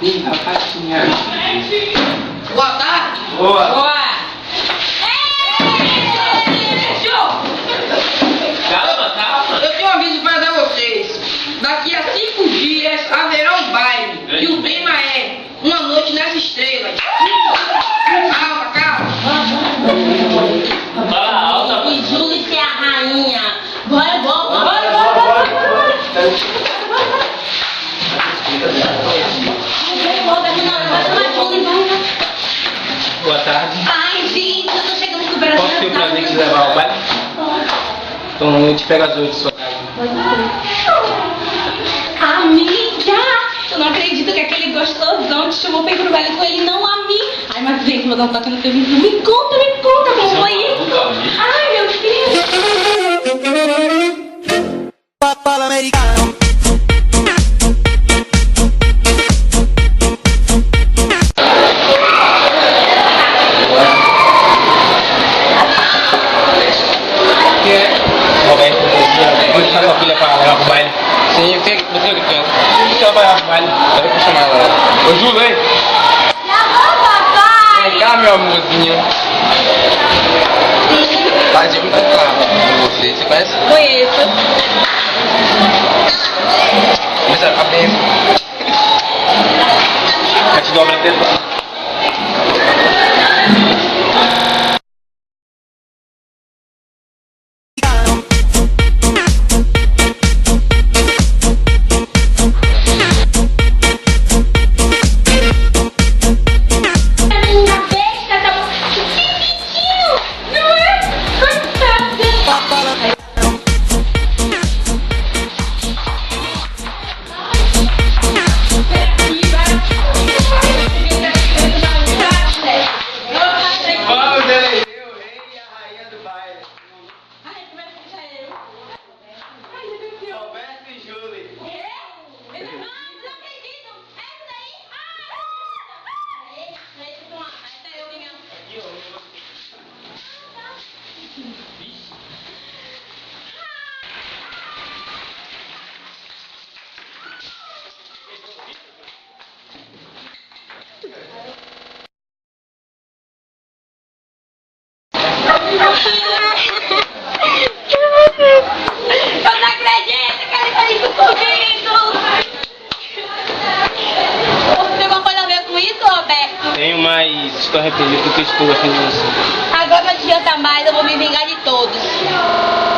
Ih, rapaz, tinha. Boa tarde. Boa. Boa. Calma, calma. Eu tenho um aviso para dar a vocês. Daqui a 5 dias haverá um baile. E o tema é Uma Noite nas Estrelas. Calma, calma. Fala alta. E Júlia é a rainha. Bora. Boa tarde. Ai, gente, eu tô chegando com o Brasil. Posso ter o prazer de te levar ao baile? Então eu te pego às 8 da sua casa. Amiga, eu não acredito que aquele gostosão te chamou pra ir pro baile com ele, não a mim. Ai, mas vem, vou dar um toque no teu vídeo. Me conta como foi isso. Ai, meu Deus. Papal americano. Roberto, onde está sua filha para levar pro baile? Sim, você que quer? Onde que ela vai levar pro baile? Eu vou chamar ela. Ô, Júlio, hein? Vem cá, meu amorzinho. Faz de muito claro com você. Você conhece? Conheço. Mas a benção. Vai te dobra até. Eu não acredito que ele tá isso comigo! Você tem alguma coisa a ver com isso, Roberto? Tenho, mas estou arrependido porque estou achando você. Agora não adianta mais, eu vou me vingar de todos.